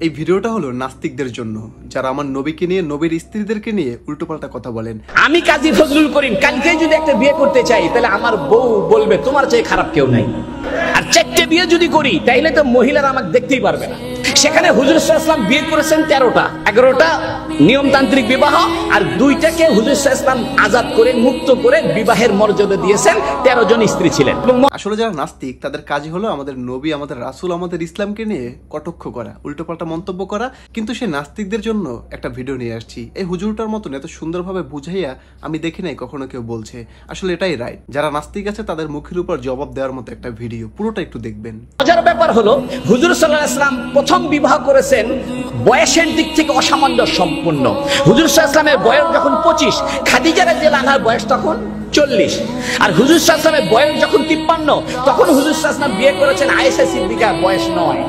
এই ভিডিওটা হলো নাস্তিকদের জন্য, যারা আমার নবীকে নিয়ে, নবীর স্ত্রীদেরকে নিয়ে উল্টোপাল্টা কথা বলেন। আমি কাজী ফজলুল করিম কালকে যদি একটা বিয়ে করতে চাই, তাহলে আমার বউ বলবে তোমার চেয়ে খারাপ কেউ নাই। আর চারটে বিয়ে যদি করি, তাইলে তো মহিলারা আমাকে দেখতেই পারবে না। সেখানে হুজুর সাল্লাল্লাহু আলাইহি ওয়াসাল্লাম বিয়ে করেছেন 13টা, 11টা নিয়মতান্ত্রিক বিবাহ, আর 2টাকে হুজুর সাল্লাল্লাহু আলাইহি ওয়াসাল্লাম আজাদ করে, মুক্ত করে বিবাহের মর্যাদা দিয়েছেন। 13 জন স্ত্রী ছিলেন। আসলে যারা নাস্তিক তাদের কাজই হলো আমাদের নবী, আমাদের রাসূল, আমাদের ইসলামকে নিয়ে কটাক্ষ করা, উল্টোপাল্টা মন্তব্য করা। কিন্তু সেই নাস্তিকদের জন্য একটা ভিডিও নিয়ে আসছি। এই হুজুরটার মতন এত সুন্দরভাবে বুঝাইয়া আমি দেখি নাই কখনো কেউ বলছে। আসলে এটাই রাইট। যারা নাস্তিক আছে তাদের মুখের উপর জবাব দেওয়ার মতো একটা ভিডিও, পুরোটা একটু দেখবেন। মজার ব্যাপার হলো, হুজুর সাল্লাল্লাহু আলাইহি ওয়াসাল্লাম প্রথম বিবাহ করেছেন বয়সের দিক থেকে অসামঞ্জস্য সম্পূর্ণ। হুজুর সাল্লাল্লাহু আলাইহি ওয়াসাল্লামের বয়স যখন 25, খাদিজা রাদিয়াল্লাহু আনহার বয়স তখন 40। আর হুজুর সাল্লাল্লাহু আলাইহি ওয়াসাল্লামের বয়স যখন 53, তখন হুজুর সাল্লাল্লাহু আলাইহি ওয়াসাল্লাম বিয়ে করেছেন আয়েশা সিদ্দিকার বয়স 9।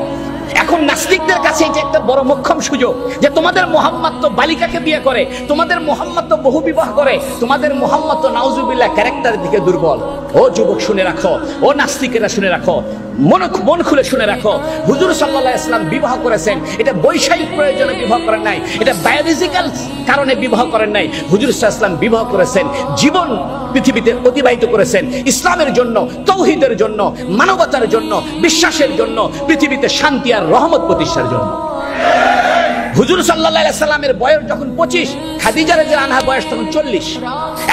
এখন নাস্তিকদের কাছে এটা একটা বড় মোক্ষম সুযোগ যে তোমাদের মুহাম্মদ তো বালিকাকে বিয়ে করে, তোমাদের মুহাম্মদ তো বহু বিবাহ করে, তোমাদের মুহাম্মদ তো নাউজুবিল্লাহ ক্যারেক্টারের দিকে দুর্বল। ও যুবক শুনে রাখো, ও নাস্তিকেরা শুনে রাখো, মন খুলে শুনে রাখো, হুজুর সাল্লাল্লাহু আলাইহি ওয়াসাল্লাম বিবাহ করেছেন, এটা বৈষয়িক প্রয়োজনে বিবাহ করেন নাই, এটা বায়োলজিক্যাল কারণে বিবাহ করেন নাই। হুজুর সাল্লাল্লাহু আলাইহি ওয়াসাল্লাম বিবাহ করেছেন, জীবন পৃথিবীতে অতিবাহিত করেছেন ইসলামের জন্য, তাওহীদের জন্য, মানবতার জন্য, বিশ্বাসের জন্য, পৃথিবীতে শান্তি আর রহমত প্রতিষ্ঠার জন্য। হুজুর সাল্লাল্লাহু আলাইহি ওয়াসাল্লামের বয়স যখন 25, খাদিজা রাদিয়াল্লাহু আনহার বয়স তখন 40।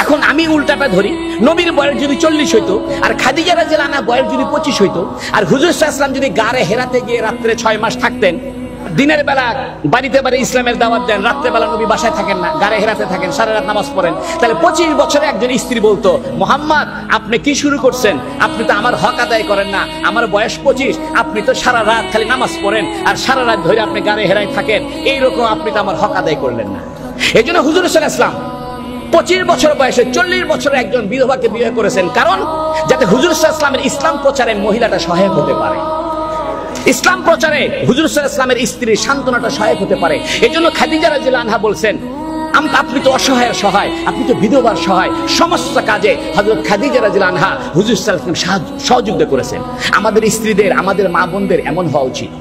এখন আমি উল্টাটা ধরি, নবীর বয়স যদি 40 হইতো, আর খাদিজা রাদিয়াল্লাহু আনহার বয়স যদি 25 হইতো, আর হুজুর সাল্লাল্লাহু আলাইহি ওয়াসাল্লাম যদি গারে হেরাতে গিয়ে রাত্রে 6 মাস থাকতেন, দিনের বেলা বাড়িতে বাড়ি ইসলামের দাওয়াত দেন, রাত্রে বেলা নবী বাসায় থাকেন না, গারে হেরাতে থাকেন, সারা রাত নামাজ পড়েন, তাহলে 25 বছরে একজন স্ত্রী বলতো, মুহাম্মদ আপনি কি শুরু করছেন? আপনি তো আমার হক আদায় করেন না, আমার বয়স 25, আপনি তো সারা রাত খালি নামাজ পড়েন আর সারা রাত ধরে আপনি গারে হেরায় থাকেন, এইরকম আপনি তো আমার হক আদায় করলেন না। এই জন্য হুজুর সাল্লাল্লাহু আলাইহি ওয়াসাল্লাম 25 বছর বয়সে 40 বছরে একজন বিধবাকে বিয়ে করেছেন, কারণ যাতে হুজুর সাল্লাল্লাহু আলাইহি ওয়াসাল্লামের ইসলাম প্রচারে মহিলাটা সহায়ক হতে পারে, ইসলাম প্রচারে হুজুর সাল্লাল্লাহু আলাইহি ওয়াসাল্লামের স্ত্রীর সান্ত্বনাটা সহায়ক হতে পারে। এজন্য খাদিজা রাদিয়াল্লাহু আনহা বলছেন, আপনি তো অসহায়ের সহায়, আপনি তো বিধবার সহায়, সমস্ত কাজে হযরত খাদিজা রাদিয়াল্লাহু আনহা হুজুর সাল্লাল্লাহু আলাইহি ওয়াসাল্লাম সহযোগিতা করেছেন। আমাদের স্ত্রীদের, আমাদের মা বোনদের এমন হওয়া উচিত।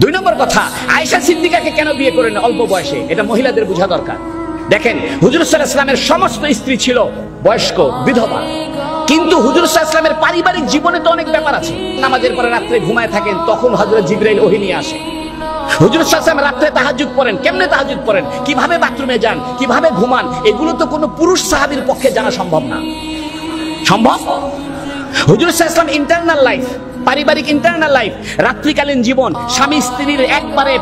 2 নম্বর কথা, আয়েশা সিদ্দিকাকে কেন বিয়ে করেন অল্প বয়সে, এটা মহিলাদের বোঝা দরকার। দেখেন, হুজুর সাল্লাল্লাহু আলাইহি ওয়াসাল্লামের সমস্ত স্ত্রী ছিল বয়স্ক, বিধবা, কিন্তু হুজুর সাল্লাল্লাহু আলাইহি ওয়াসাল্লামের পারিবারিক জীবনে তো অনেক ব্যাপার আছে। নামাজের পরে রাত্রে ঘুমায় থাকেন, তখন হযরত জিবরাইল ওহী নিয়ে আসে। হুজুর সাল্লাল্লাহু আলাইহি ওয়াসাল্লাম রাত্রে তাহাজ্জুদ পড়েন, কেমনে তাহাজ্জুদ পড়েন, কিভাবে বাথরুমে যান, কিভাবে ঘুমান, এগুলো তো কোনো পুরুষ সাহাবীর পক্ষে জানা সম্ভব না। সম্ভব? হুজুর সাল্লাল্লাহু আলাইহি ওয়াসাল্লাম ইন্টারনাল লাইফ, পারিবারিক ইন্টারনাল লাইফ, রাত্রিকালীন জীবন, স্বামী স্ত্রীর একবারে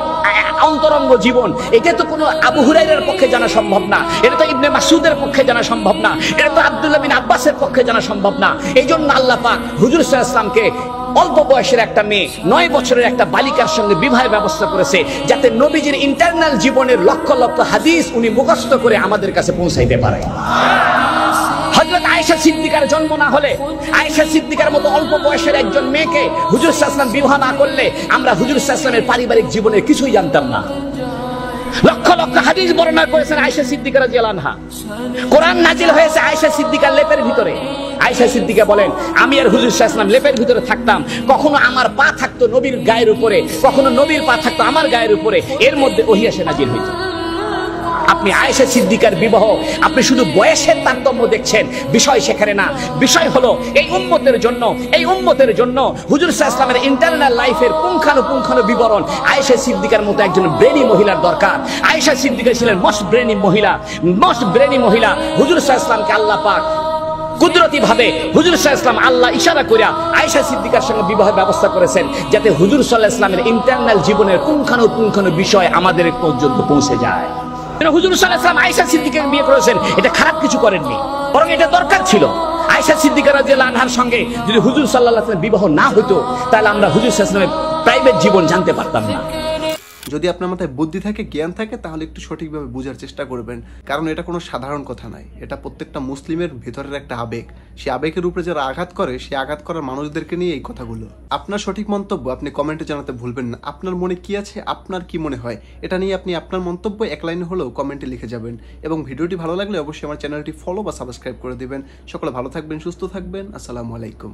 অন্তরঙ্গ জীবন, এটা তো কোনো আবু হুরায়রার পক্ষে জানা সম্ভব না, এটা তো ইবনে মাসউদের পক্ষে জানা সম্ভব না, এটা তো আব্দুল্লাহ বিন আব্বাসের পক্ষে জানা সম্ভব না। এই জন্য আল্লাহ পাক হুজুর সাল্লাল্লাহু আলাইহি ওয়াসাল্লামকে অল্প বয়সের একটা মেয়ে, 9 বছরের একটা বালিকার সঙ্গে বিবাহের ব্যবস্থা করেছে, যাতে নবীজির ইন্টারনাল জীবনের লক্ষ লক্ষ হাদিস উনি মুখস্থ করে আমাদের কাছে পৌঁছাইতে পারে। হযরত আয়েশা সিদ্দিকার জন্ম না হলে, আয়েশা সিদ্দিকার মতো অল্প বয়সের একজন মেয়েকে হুজুর সাল্লাল্লাহু আলাইহি ওয়াসাল্লাম বিবাহ না করলে, আমরা হুজুর সাল্লাল্লাহু আলাইহি ওয়াসাল্লামের পারিবারিক জীবনের কিছুই জানতাম না। লক্ষ লক্ষ হাদিস বর্ণনা করেছেন আয়েশা সিদ্দিকা রাদিয়াল্লাহু আনহা। কোরআন নাজিল হয়েছে আয়েশা সিদ্দিকার লেপের ভিতরে। আয়েশা সিদ্দিকা বলেন, আমি আর হুজুর সাল্লাল্লাহু আলাইহি ওয়াসাল্লাম লেপের ভিতরে থাকতাম, কখনো আমার পা থাকতো নবীর গায়ের উপরে, কখনো নবীর পা থাকতো আমার গায়ের উপরে, এর মধ্যে ওহী এসে নাজিল হইত। আপনি আয়েশা সিদ্দিকার বিবাহ আপনি শুধু বয়সের তারতম্য দেখছেন, বিষয় সেখানে না। বিষয় হলো এই উম্মতের জন্য, এই উম্মতের জন্য হুজুর সাল্লাল্লাহু আলাইহি ওয়াসাল্লামের ইন্টারনাল লাইফের পুঙ্খানুপুঙ্খানু বিবরণ আয়েশা সিদ্দিকার মতো একজন ব্রেনি মহিলার দরকার। আয়েশা সিদ্দিকা ছিলেন মোস্ট ব্রেনি মহিলা, মোস্ট ব্রেনি মহিলা। হুজুর সাল্লাল্লাহু আলাইহি ওয়াসাল্লামকে আল্লাহ পাক কুদরতি ভাবে হুজুর সাল্লাল্লাহু আলাইহি ওয়াসাল্লাম আল্লাহ ইশারা কইরা আয়েশা সিদ্দিকার সঙ্গে বিবাহের ব্যবস্থা করেছেন, যাতে হুজুর সাল্লাল্লাহু আলাইহি ওয়াসাল্লামের ইন্টারনাল জীবনের পুঙ্খানুপুঙ্খানু বিষয় আমাদের পর্যন্ত পৌঁছে যায়। হুজুর সাল্লাল্লাহু আলাইহি ওয়াসাল্লাম আয়েশা সিদ্দিকাকে বিয়ে করেছেন, এটা খারাপ কিছু করেননি, বরং এটা দরকার ছিল। আয়েশা সিদ্দিকা রাদিয়াল্লাহু আনহার সঙ্গে যদি হুজুর সাল্লাল্লাহু আলাইহি ওয়াসাল্লাম বিবাহ না হতো, তাহলে আমরা হুজুর সাল্লাল্লাহু আলাইহি ওয়াসাল্লামের প্রাইভেট জীবন জানতে পারতাম না। যদি আপনার মাথায় বুদ্ধি থাকে, জ্ঞান থাকে, তাহলে একটু সঠিকভাবে বোঝার চেষ্টা করবেন, কারণ এটা কোনো সাধারণ কথা নয়। এটা প্রত্যেকটা মুসলিমের ভেতরের একটা আবেগ। সেই আবেগের উপরে যারা আঘাত করে, সেই আঘাত করার মানুষদেরকে নিয়ে এই কথাগুলো। আপনার সঠিক মন্তব্য আপনি কমেন্টে জানাতে ভুলবেন না। আপনার মনে কি আছে, আপনার কি মনে হয়, এটা নিয়ে আপনি আপনার মন্তব্য এক লাইনে হলেও কমেন্টে লিখে যাবেন। এবং ভিডিওটি ভালো লাগলে অবশ্যই আমার চ্যানেলটি ফলো বা সাবস্ক্রাইব করে দিবেন। সকলে ভালো থাকবেন, সুস্থ থাকবেন। আসসালামু আলাইকুম।